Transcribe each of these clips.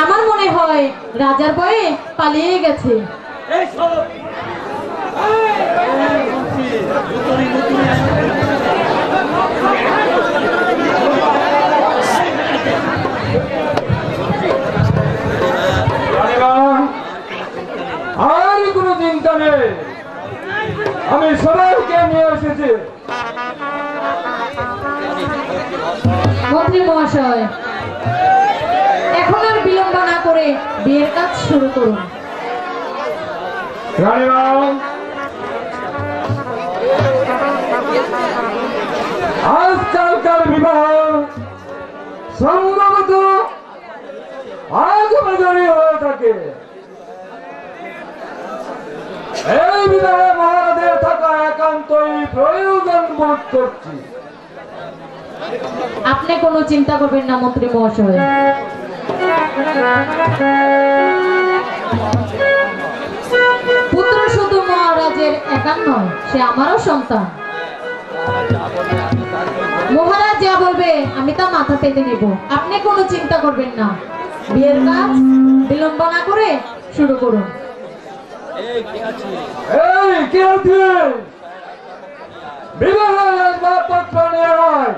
আমার মনে হয় রাজার ভয়ে পালিয়ে গেছে। আর কোনো চিন্তা নেই, আমি সবাইকে নিয়ে এসেছি। মন্ত্রী মহাশয়, এখন আর বিলম্ব না করে বিয়ের কাজ শুরু করুন। রানীরাম, আজকালকার বিবাহ সম্ভবত আগমনী হয়ে থাকে। এই বিবাহে মহারাজের থাকা একান্তই প্রয়োজন বোধ করছি। আপনি কোনো চিন্তা করবেন না মন্ত্রী মহাশয়। পুত্র শুধু মহারাজের একার নয়, সে আমারও সন্তান। মহারাজ যা বলবে আমি তা মাথা পেতে নেব। আপনি কোনো চিন্তা করবেন না, বিয়ের কাজ বিলম্ব না করে শুরু করুন। বিবাহের আসবাবপত্র নিয়ে হয়।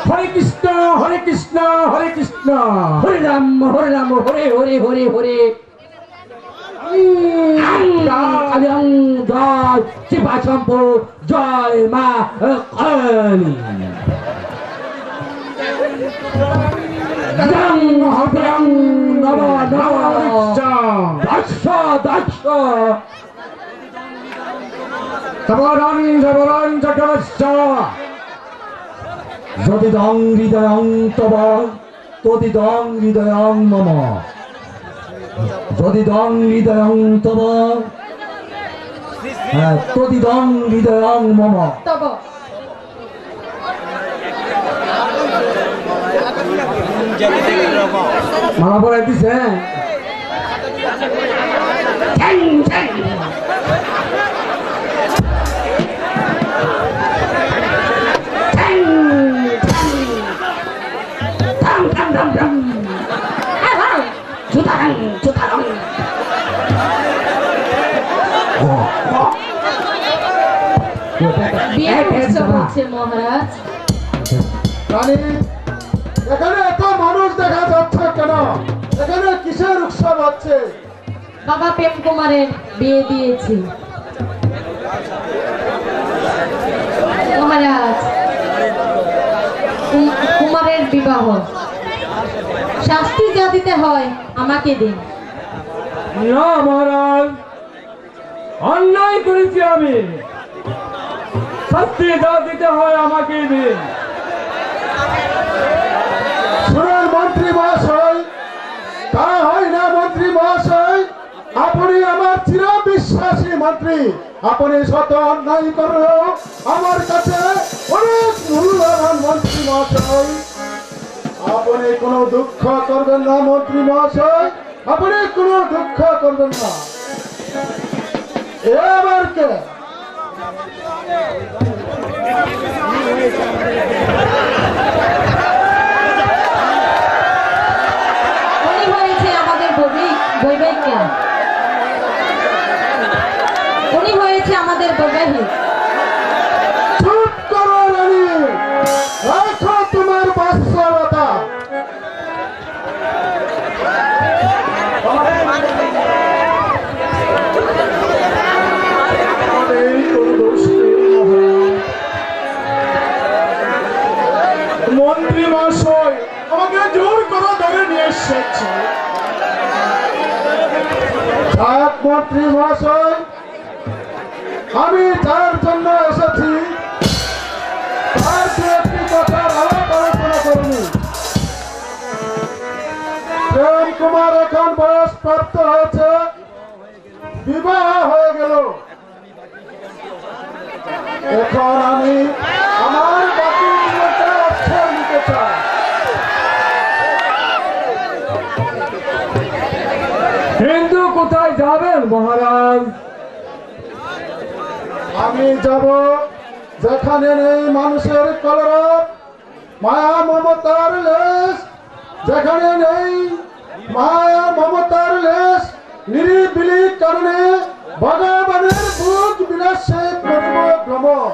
হরে কৃষ্ণ হরে কৃষ্ণ হরে কৃষ্ণ হরে রাম হরে হরে হরে হরে। জয় শিবা শম্ভু, জয় মা কালী। যদিদং হৃদয়ং তব তদিদং হৃদয়ং মম, যদিদং হৃদয়ং তব তদিদং হৃদয়ং মম। মালা পড়াই দিছে। মহারাজ, এখানে এত মানুষ দেখা যাচ্ছে কেন? এখানে কিসের উৎসব হচ্ছে? বাবা প্রেম কুমারের বিয়ে দিয়েছি মহারাজ। কুমারের বিবাহ, শাস্তি যা দিতে হয় আমাকে দিন। না মহারাজ, অন্যায় করেছি আমি, শাস্তি যা দিতে হয় আমাকে দিন। শুনুন মন্ত্রী মহাশয়, তা হয় না মন্ত্রী মহাশয়। আপনি আমার চিরবিশ্বাসী মন্ত্রী, আপনি শত অন্যায় করলেও আমার কাছে অনেক মূল্যবান মন্ত্রী মহাশয়, আপনি কোনো দুঃখ করবেন না মন্ত্রী মহাশয়, আপনি কোনো দুঃখ করবেন না। এবার কে উনি হয়েছে আমাদের বৈবাহিক, উনি হয়েছে আমাদের বৈবাহিক। চুপ করো রানী, রাখো তোমার বাচ্চাটা। মন্ত্রী মহাশয় আমাকে জোর করে ধরে নিয়ে এসেছে। মন্ত্রী মহাশয়, আমি যার জন্য এসেছি তার দু একটি কথার আলাপ আলোচনা করুন। প্রেম কুমার এখন বয়স প্রাপ্ত হয়েছে, বিবাহ হয়ে গেল। এখন আমি আমার বাকি জীবনটা অক্ষর নিতে চাই। হিন্দু কোথায় যাবেন মহারাজ? আমি যাব যেখানে নেই মানুষের কলরব, মায়া মমতার লেশ, যেখানে নেই মায়া মমতার লেশ, নিরিবিলি কারণে ভগবানের বুক বিলাসে করব ভ্রমণ,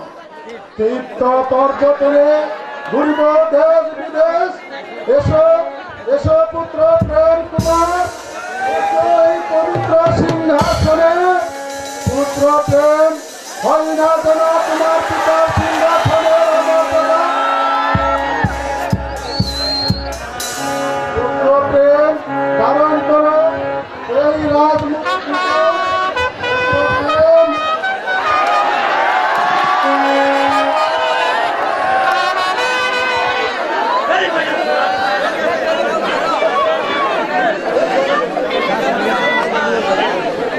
তীর্থ পর্যটনে ঘুরব দেশ বিদেশ। এসো এসো পুত্র প্রেম কুমার, এসো এই পবিত্র সিংহাসনে। পুত্র প্রেম হয় না যেন তোমার পিতার সিংহাসনে অমর্যাদা। পুত্র প্রেম ধারণ করো এই রাজমুকুট।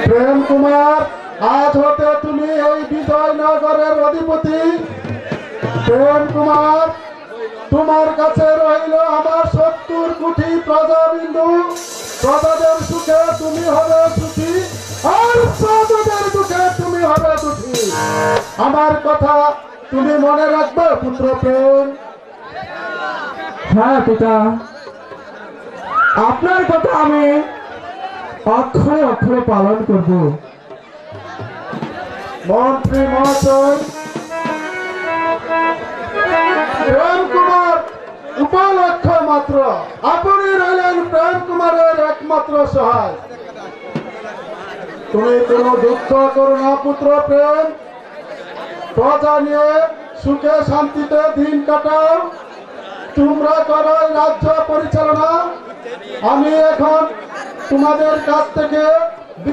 প্রেম কুমার, আজ হতে তুমি এই বিজয়নগরের অধিপতি। প্রেম কুমার, তোমার কাছে রইল আমার 70 কোটি প্রজাবিন্দু। প্রজাদের সুখে তুমি হবে সুখী, আর প্রজাদের দুঃখে তুমি হবে দুঃখী। আমার কথা তুমি মনে রাখবে পুত্র প্রেম। হ্যাঁ পিতা, আপনার কথা আমি অক্ষরে অক্ষরে পালন করব। মন্ত্রী মহাশয়, প্রেম কুমার উপলক্ষ মাত্র, আপনি রইলেন প্রেম কুমারের একমাত্র সহায়। তুমি কোনো দুঃখ করো না পুত্র প্রেম, প্রজা নিয়ে সুখে শান্তিতে দিন কাটাও। তোমরা করো রাজ্য পরিচালনা। আমি এখন তোমাদের কাছ থেকে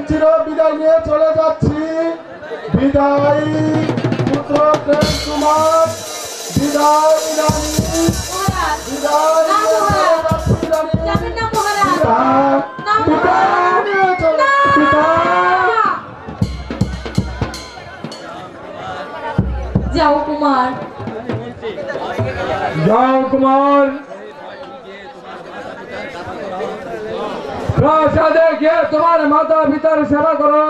চির বিদায় নিয়ে চলে যাচ্ছি। বিদায় পুত্র প্রেম কুমার, বিদায় রানী, বিদায় রানী। যাবেন না মহারাজ। না পিতা, মহারাজ। পিতা। যাও কুমার, যাও কুমার, প্রাসাদে গিয়ে তোমার মাতা পিতার সেবা করো।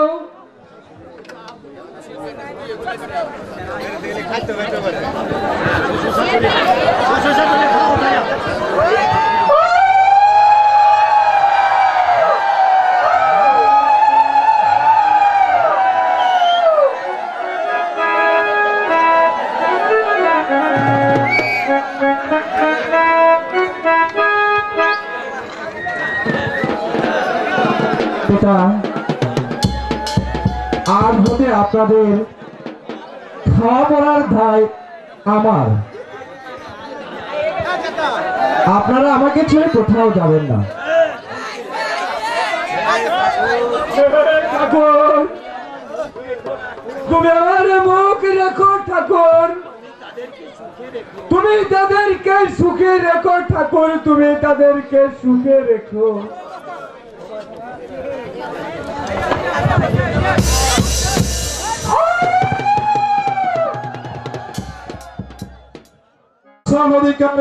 পিতা, আজ হতে আপনাদের খাওয়া পড়ার দায় আমার। আপনারা আমাকে ছেড়ে কোথাও যাবেন না। ঠাকুর, তুমি আমার মুখ রেখো ঠাকুর, তুমি তাদেরকে সুখে রেখো ঠাকুর, তুমি তাদেরকে সুখে রেখো।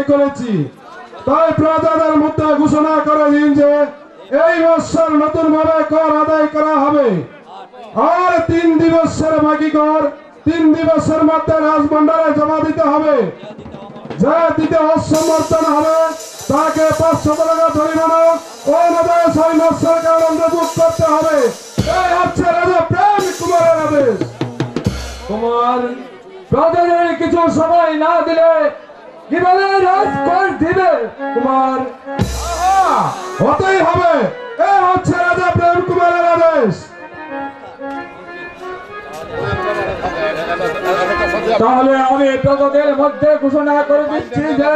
আমি করেছি। তাই প্রজাদের মধ্যে ঘোষণা করে দিন যে এই বছর নতুন ভাবে কর আদায় করা হবে। আর 3 দিবসের বাকি কর 3 দিবসের মধ্যে রাজভান্ডারে জমা দিতে হবে। যে দিতে অসমর্থন হবে তাকে 500 টাকা জরিমানা ও অনুদায় 6 মাস সরকার ভোগ করতে হবে। এই হচ্ছে রাজা প্রেম কুমারের আদেশ। কুমার, প্রজাদের কিছু সময় না দিলে কিভাবে রাজকর দিবে? কুমার, হতেই হবে। এই হচ্ছে রাজা প্রেম কুমারের আদেশ। তাহলে আমি প্রজাদের মধ্যে ঘোষণা করে দিচ্ছি যে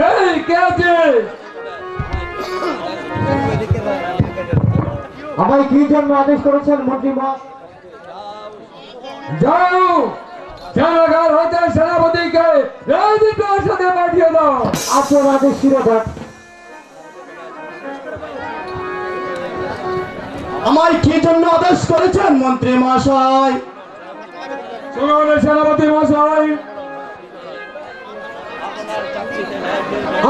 এই কে আছে? আমায় কি জন্য আদেশ করেছেন মন্ত্রী মহাশয়? যাও, সেনাগার হতে সেনাপতিকে রাজপ্রাসাদে পাঠিয়ে দাও। আপনার আদেশ শিরোধার। আমায় কি জন্য আদেশ করেছেন মন্ত্রী মহাশয়? শুনুন সেনাপতি মশাই,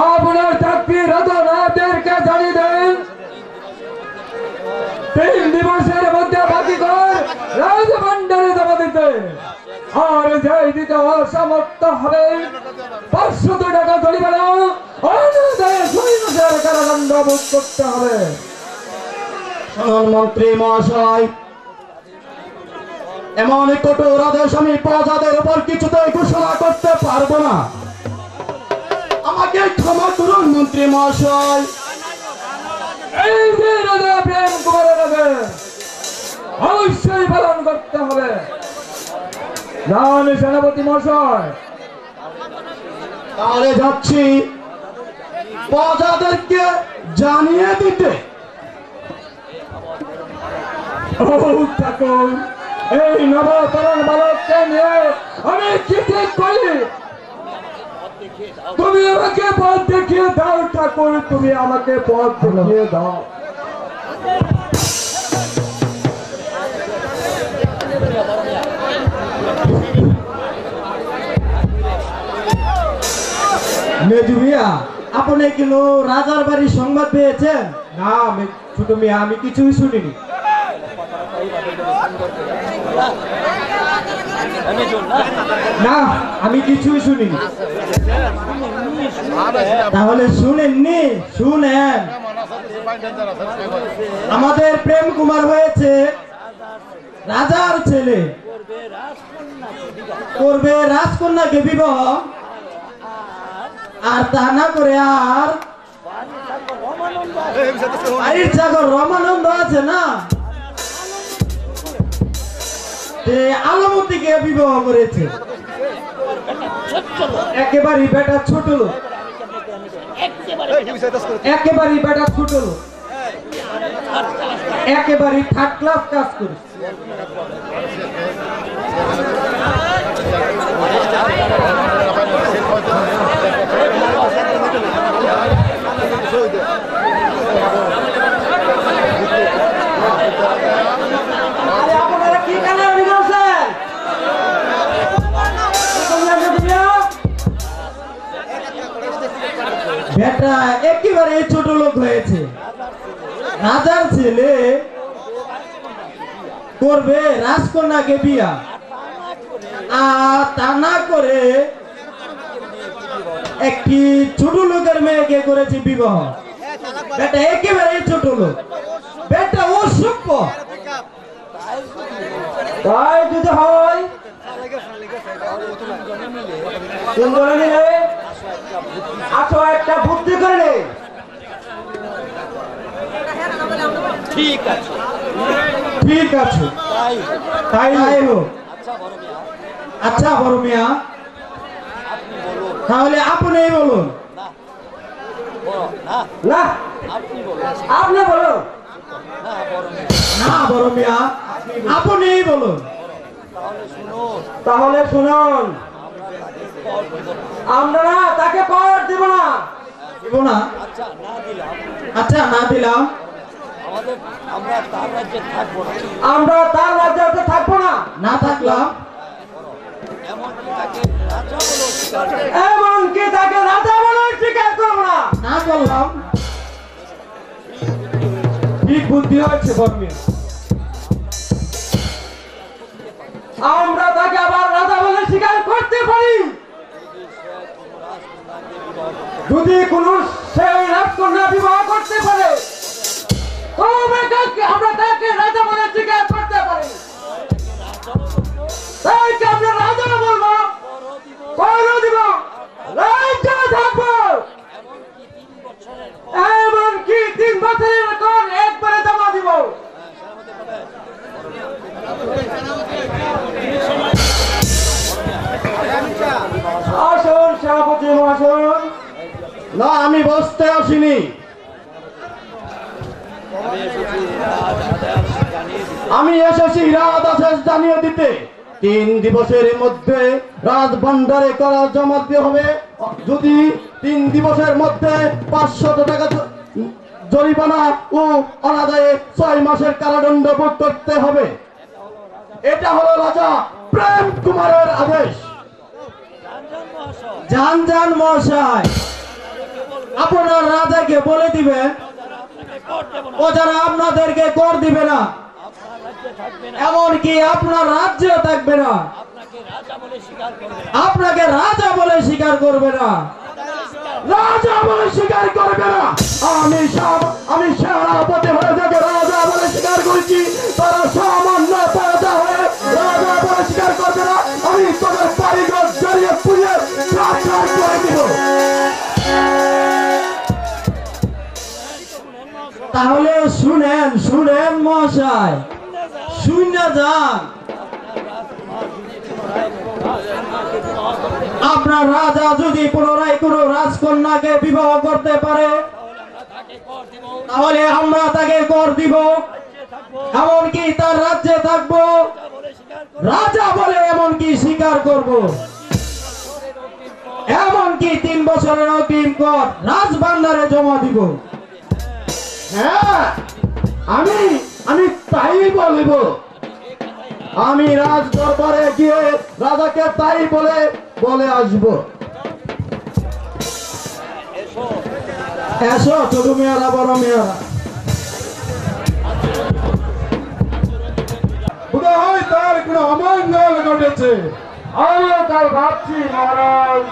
আপনার চাকরি রাজাদেরকে জানিয়ে দেন 3 দিবসের মধ্যে বাকি কর রাজভান্ডারে জমা দিতে। আর যাই দিতে অসমর্থ হবে 500 টাকা জরিমানা অনুদায় 6 মাসের কারাদণ্ড ভোগ করতে হবে। শুনুন মন্ত্রী মহাশয়, এমন কঠোর আদেশ আমি প্রজাদের উপর কিছুতেই ঘোষণা করতে পারবো না। আমাকে ক্ষমা করুন মন্ত্রী মহাশয়। এই যে রাজা প্রেম কুমারের আদেশ অবশ্যই পালন করতে হবে। যান সেনাপতি মশাই। তাহলে যাচ্ছি প্রজাদেরকে জানিয়ে দিতে। ঠাকুর, এই নবতরণ বালককে নিয়ে আমি কি ঠিক করি? তুমি আমাকে পথ দেখিয়ে দাও ঠাকুর, তুমি আমাকে পথ দেখিয়ে দাও। মেজু মিয়া, আপনি কি রাজার বাড়ির সংবাদ পেয়েছেন? না ছোট মিয়া, আমি কিছুই শুনিনি। না, আমি কিছুই শুনিনি। তাহলে শুনেননি? শুনেন, আমাদের প্রেম কুমার হয়েছে রাজার ছেলে, করবে রাজকন্যাকে বিবাহ। আর তা না করে আর বাড়ির চাকর রমানন্দ আছে না, আলমতিকে বিবাহ করেছে। একেবারেই বেটা ছোট লোক, একেবারেই বেটা ছোট লোক, একেবারেই 3rd ক্লাস কাজ করে। আপনারা কি কানাড়ি করছেন? বেটা একেবারে ছোট লোক হয়েছে, রাজার ছেলে, করবে রাজকন্যাকে বিয়া। আর তা না করে একটি ছোট লোকের মেয়েকে করেছে বিবাহ। বেটা একেবারে ছোট লোক, বেটা অসভ্য। তাই যদি হয় সুন্দর নিলে আসো, একটা বুদ্ধি করে নে। ঠিক আছে, তাই হোক। আচ্ছা বড় মিয়া, তাহলে আপনি বলুন। না, আপনি বলো। না বড় মিয়া, আপনি বলুন। তাহলে শুনুন, আমরা তাকে কর দিব না। দিব না? আচ্ছা না দিলাম, আমরা তার রাজ্যে থাকবো না। না থাকলাম, এমনকি তাকে রাজা বলে স্বীকার করবো না। না করলাম। ঠিক বুদ্ধি হয়েছে বর্মী। আমরা তাকে আবার রাজা বলে স্বীকার করতে পারি যদি কোন সেই রাজকন্যা বিবাহ করতে পারে, তবে আমরা তাকে রাজা বলে স্বীকার করতে পারি। তাই কি আমরা রাজা বলবো, করো দিব, রাজা থাকবো, এমনকি 3 বছরের কর একবারে জমা দিব। আসুন সভাপতি মহাশয়। না, আমি বসতে আসিনি। আমি এসেছি রাত আদেশ জানিয়ে দিতে। 3 দিবসের মধ্যে রাজ ভান্ডারে করা জমা দিতে হবে। যদি 3 দিবসের মধ্যে 500 টাকা জরিমানা ও অনাদায়ে 6 মাসের কারাদণ্ড ভোগ করতে হবে। এটা হলো রাজা প্রেম কুমারের আদেশ। যান যান মশাই, আপনার রাজাকে বলে দিবেন ও যারা আপনাদেরকে কর দিবে না, এমনকি আপনার রাজ্যে থাকবে না, আপনাকে রাজা বলে স্বীকার করবে না। রাজা বলে স্বীকার করবে না। আমি সেনাপতি হয়ে যাকে রাজা বলে স্বীকার করেছি, তারা সামান্য রাজা হয়ে রাজা বলে স্বীকার করবে না। আমি তোদের বাড়িঘর জড়িয়ে পুড়িয়ে সাৎসাৎ করে দিব। তাহলে শুনেন শুনেন মশাই, শুনে যান। আপনার রাজা যদি পুনরায় কোন রাজকন্যাকে বিবাহ করতে পারে, তাহলে আমরা তাকে কর দিব, এমনকি তার রাজ্যে থাকবো, রাজা বলে এমনকি স্বীকার করব, এমনকি 3 বছরের অগ্রিম কর রাজ ভান্ডারে জমা দিব। হ্যাঁ, আমি তাই বলব। আমি রাজ দরবারে গিয়ে রাজাকে তাই বলে আসবো। এসো ছোট মেয়েরা বড় মেয়েরা। বোধ হয় তার কোন অমঙ্গল ঘটেছে। আমিও তাই ভাবছি মহারাজ।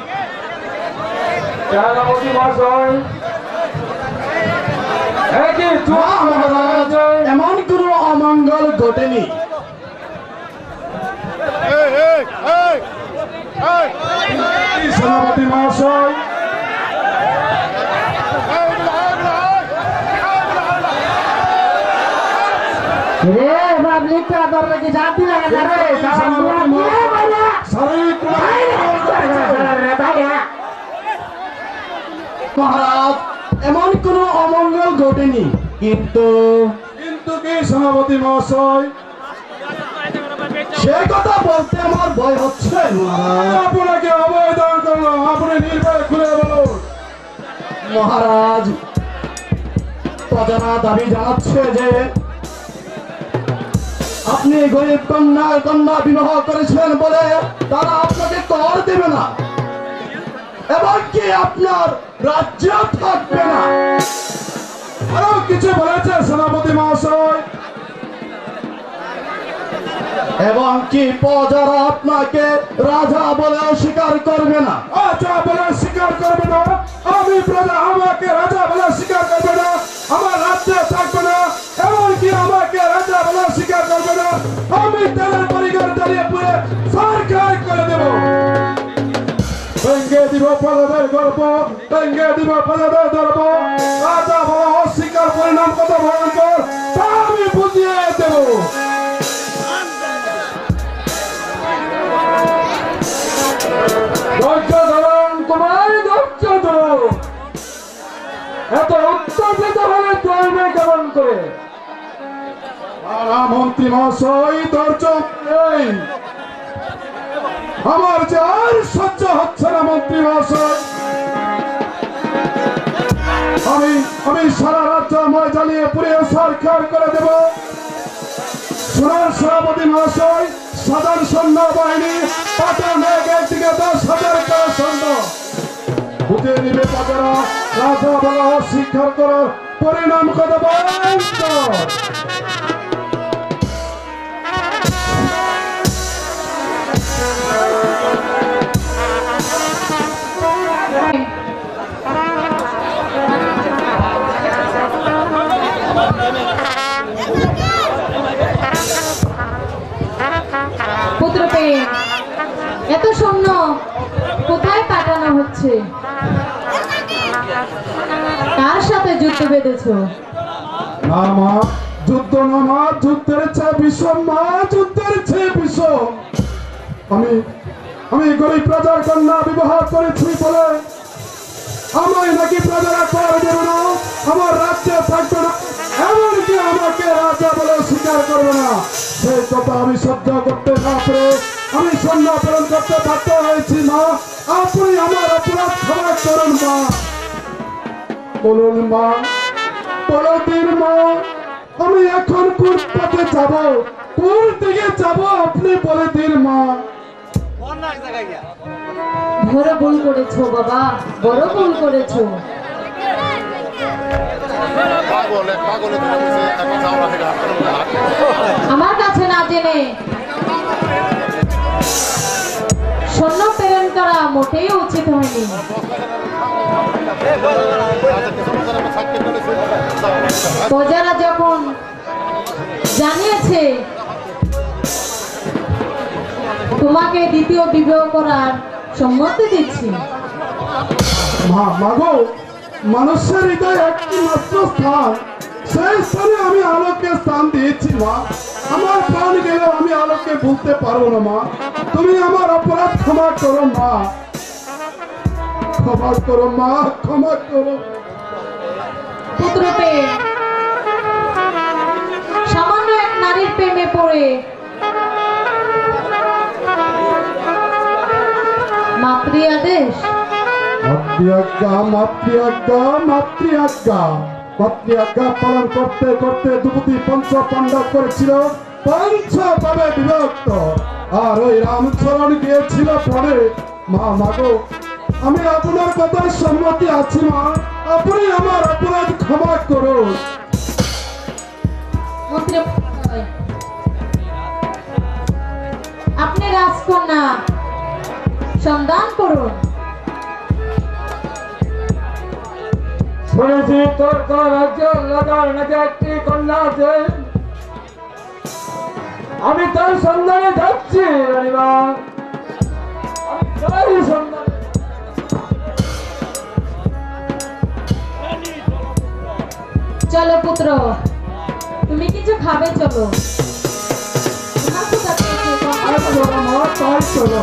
সেনাপতি মহাশয়, একই না মহারাজ, এমন কোন অমঙ্গল ঘটেনি। সেনাপতি মহাশয়, রে পাবলিক কা দরজা কি জাতি লাগা রে মহারাজ, এমন কোন অমঙ্গল ঘটেনি, কিন্তু কি সেনাপতি মহাশয়? সে কথা বলতে আমার ভয় হচ্ছে মহারাজ। আপনাকে আবেদন করলাম, আপনি নির্ভয় খুলে বলুন। মহারাজ, প্রজারা দাবি জানাচ্ছে যে আপনি গরিব কন্যা বিবাহ করেছেন বলে তারা আপনাকে কর দেবে না, এমনকি আপনার রাজ্য থাকবে না। আরো কিছু বলেছে সেনাপতি মহাশয়। এবং কি প্রজারা আপনাকে রাজা বলে স্বীকার করবে না। রাজা বলে স্বীকার করবে না, আমি প্রজা আমাকে রাজা বলে স্বীকার করবে না, আমার রাজ্যে থাকবে না, এমনকি আমাকে রাজা বলে স্বীকার করবে না, আমি তাদের পরিবার দাঁড়িয়ে পুরে সরকার করে দেব। ভেঙ্গে দিব প্রজাদের গর্ব, ভেঙ্গে দিব প্রজাদের গর্ব। রাজা বলা অস্বীকার পরিণাম কত ভয়ঙ্কর তা আমি বুঝিয়ে দেব। ধৈর্য ধরুন কুমার, ধৈর্য ধরুন। এত উত্তেজিত হলে চলবে কেমন করে? মন্ত্রী মহাশয়, ধৈর্য নেই। আমার যে আর সহ্য হচ্ছে না মন্ত্রী মহাশয়। আমি সারা রাজ্য ময় জ্বালিয়ে পুড়িয়ে সরকার করে দেব। সোনার সভাপতি মহাশয়, সাধারণ সৈন্যবাহিনী পাঠানো একদিকে 10,000 সৈন্য বুঝে নিবে তারা রাজা বলা অস্বীকার করার পরিণাম কত ভয়ঙ্কর। পুত্রপ্রেম, এত সৈন্য কোথায় পাঠানো হচ্ছে? কার সাথে যুদ্ধ বেঁধেছো? না মা, যুদ্ধ না মা, যুদ্ধের চেয়ে বিষম মা, যুদ্ধের চেয়ে বিষম। আমি গরিব প্রজার কন্যা বিবাহ করেছি বলে আমায় নাকি প্রজারা কর দেবে না, আমার রাজ্যে থাকবে না, এমনকি আমাকে রাজা বলে স্বীকার করবে না। সেই কথা আমি সহ্য করতে না পেরে আমি সৈন্য প্রেরণ করতে বাধ্য হয়েছি মা। আপনি আমার অপরাধ ক্ষমা করুন মা। বলুন মা, বলদিন মা, আমি এখন কোন পথে যাব, কোন দিকে যাব আপনি বলে দিন মা। বড় ভুল করেছো বাবা, বড় ভুল করেছো। আমার কাছে না জেনে সৈন্য প্রেরণ করা মোটেই উচিত হয়নি। প্রজারা যখন জানিয়েছে তোমাকে দ্বিতীয় বিবাহ করার সম্মতি দিচ্ছি। মা মাগো, মানুষের হৃদয় একটি মাত্র স্থান, সেই স্থানে আমি আলোকে স্থান দিয়েছি মা। আমার প্রাণ গেলেও আমি আলোকে ভুলতে পারবো না মা। তুমি আমার অপরাধ ক্ষমা করো মা, ক্ষমা করো মা, ক্ষমা করো। পুত্রপ্রেম, সামান্য এক নারীর প্রেমে পড়ে মাতৃআদেশ, মাতৃআজ্ঞা, মাতৃআজ্ঞা, মাতৃআজ্ঞা, মাতৃআজ্ঞা পালন করতে করতে দ্রৌপদী পঞ্চ পাণ্ডব করেছিল পঞ্চভাবে বিভক্ত, আর ওই রামচরণ গিয়েছিল পরে। মা মাগো, আমি আপনার কথায় সম্মতি আছি মা, আপনি আমার অপরাধ ক্ষমা করুন। মন্ত্রী আপনি রাজকন্যা সন্ধান করুন। শুনেছি তোর রাজ্য লাগার নাকি একটি কন্যা আছে, আমি তার সন্ধানে যাচ্ছি রানীমা, আমি তারই সন্ধানে। চলো পুত্র, তুমি কিছু খাবে, চলো। তোমার ক্ষুধা পেয়েছে, আর চলো মা, তাই চলো।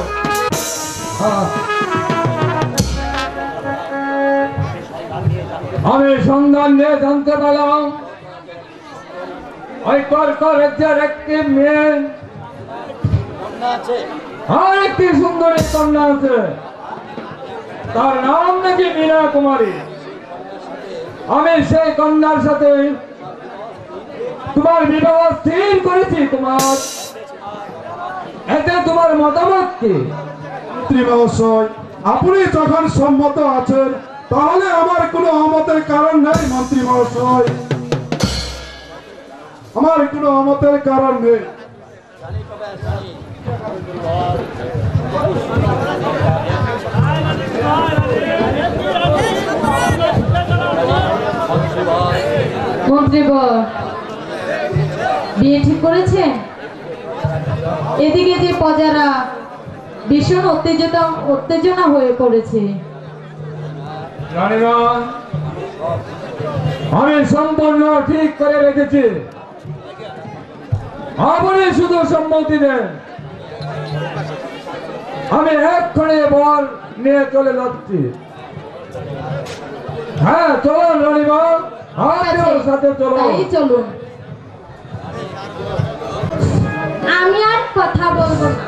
আমি সন্ধান নিয়ে জানতে পারলাম ওই কর্ক রাজ্যের একটি মেয়ে আর একটি সুন্দরী কন্যা আছে, তার নাম নাকি মীনা কুমারী। আমি সেই কন্যার সাথে তোমার বিবাহ স্থির করেছি। এতে তোমার মতামত কি? মন্ত্রী মহাশয়, আপনি যখন সম্মত আছেন তাহলে আমার কোনো অমতের কারণ নেই। মন্ত্রী মহাশয়, আমার কোনো অমতের কারণ নেই। মন্ত্রীবর, বিয়ে ঠিক করেছেন? এদিকে যে প্রজারা ভীষণ উত্তেজনা হয়ে পড়েছে। রানীমা, আমি সম্পূর্ণ ঠিক করে রেখেছি, আপনি শুধু সম্মতি দেন, আমি এক্ষণে বর নিয়ে চলে যাচ্ছি। হ্যাঁ চলুন রানীমা, আপনার সাথে চলুন। তাই চলুন। আমি আর কথা বলবো না।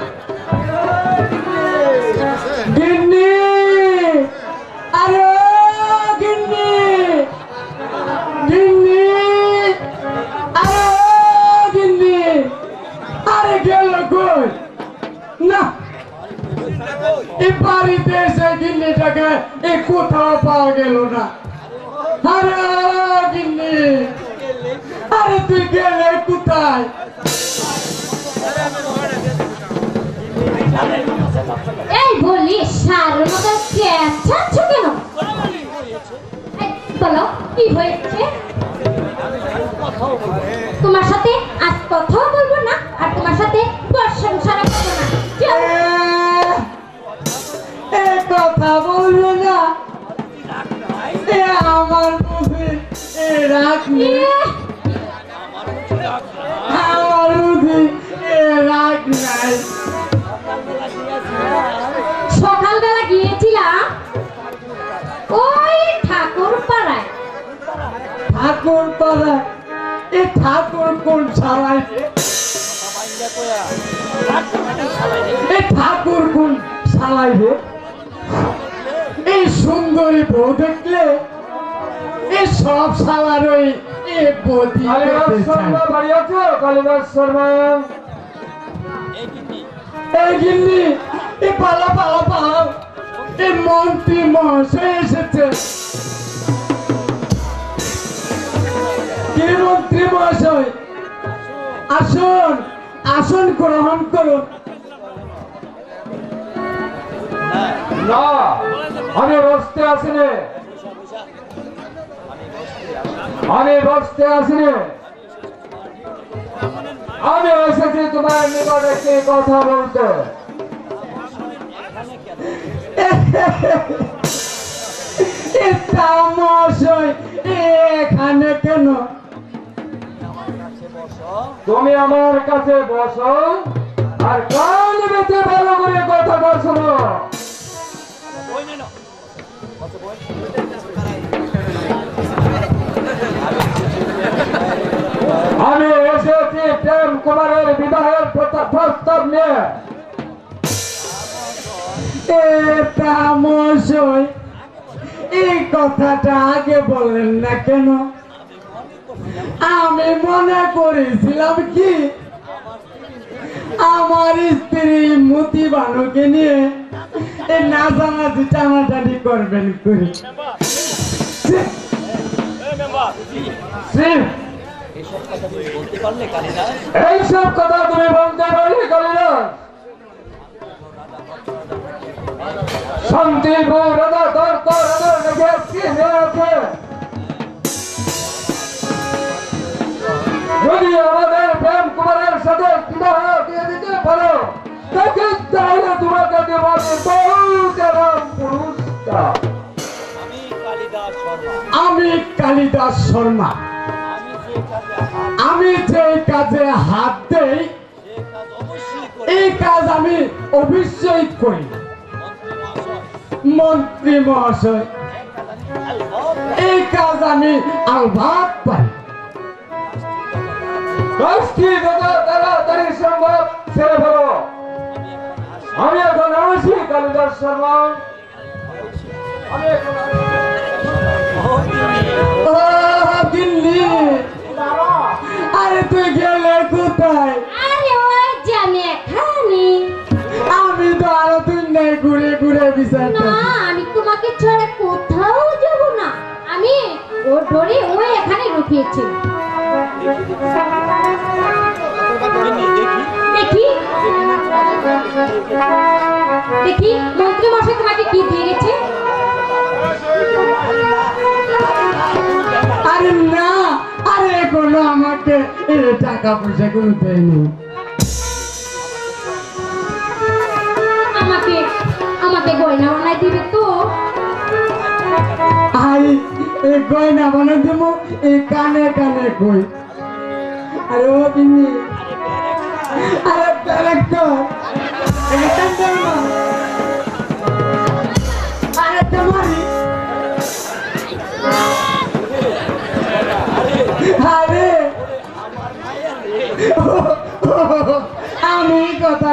গিন্নি, আরে গিন্নি, গিন্নি, আরে গিন্নি, আরে গেল কই? এ কোথাও পাওয়া গেল না। আরে গিন্নি, আরে তুই গেলে কোথায়? এই বলি সারের মতো চেঁচাচ্ছ কেন? এই, বলো কি হয়েছে? তোমার সাথে আজ কথাও বলবো না আর তোমার সাথে প্রশংসাও করবো না। যাও। এ কথা বলবে না, এ আমার বুঝি এ রাগ নেই, আমার বুঝি এ রাগ নাই। সকালবেলা গিয়েছিলাম ওই ঠাকুর পাড়ায়। ঠাকুর পাড়া, এ ঠাকুর কোন ছাড়াইবে? এ ঠাকুর কোন ছাড়াইবে? এই সুন্দরী বউ দেখলে এ সব সালার ওই এ বদি বাড়ি আছে। কালিদাস শর্মা, এই গিন্নি, এ পালা পালা পালা, এ মন্ত্রী মহাশয় এসেছে। কে মন্ত্রী মহাশয়? আসুন, আসন গ্রহণ করুন। না, আমি বসতে আসিনি, আমি বসতে আসিনি, আমি এসেছি তোমার নিকট একটি কথা বলতে। মহাশয় এখানে কেন? তুমি আমার কাছে বসো আর কান বেঁধে ভালো করে কথা শোনো। আমি এসেছি প্রেম কুমারের বিবাহের প্রস্তাব নিয়ে। মহাশয় এই কথাটা আগে বললেন না কেন? আমি মনে করেছিলাম কি আমার স্ত্রী মতি বানুকে নিয়ে এই নাচানাচি টানাটানি করবেন করি। এইসব কথা তুমি বলতে পারলে কালিদাস? শান্তিপুর রাজা তোর তোর রাজা কি হয়েছে? যদি আমাদের প্রেম কুমারের সাথে বিবাহ দিয়ে দিতে পারো তাহলে তোমাকে দেব পুরস্কার। আমি কালিদাস শর্মা, আমি যে কাজে হাত দেই এই কাজ আমি অবশ্যই করি। মন্ত্রী মহাশয় এই কাজ আমি আলবাত পারি। তাড়াতাড়ি সম্ভব ছেড়ে ফেলো। আমি এখন আসি কালিদাস শর্মা, আমি এখন দিল্লি। আরে তুই গেলে কোথায়? আরে ওই যে আমি এখানে। আমি তো আরো তুই নেই ঘুরে ঘুরে বিচার। না আমি তোমাকে ছেড়ে কোথাও যাব না। আমি ওর ধরে ওই এখানে রুকিয়েছি। দেখি দেখি মন্ত্রী মশাই তোমাকে কি দিয়ে গেছে? আরে না, আরে এখনো আমাকে টাকা পয়সা কোনো দেয়নি। আমাকে আমাকে গয়না বানাই দিবে তো? আই এই গয়না বানাই দেব এই কানে কানে কই। আরে ও বিনি, আরে ডাইরেক্টর আরে তোমারি আরে আমি কথা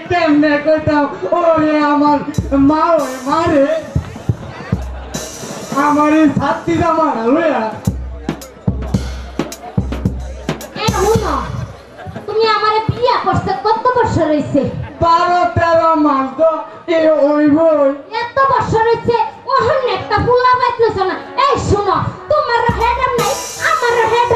কেমনে কইতাম? ওরে আমার মা, ওই মারে আমার এই ছাত্রী জামা লইয়া। তুমি আমারে বিয়া করতে কত বছর হইছে? 12-13 মাস তো এ ওই বই। এত বছর হইছে ওহন একটা ফুলা পাইতেছ না এই শুনো তোমার হেডার নাই আমার হেড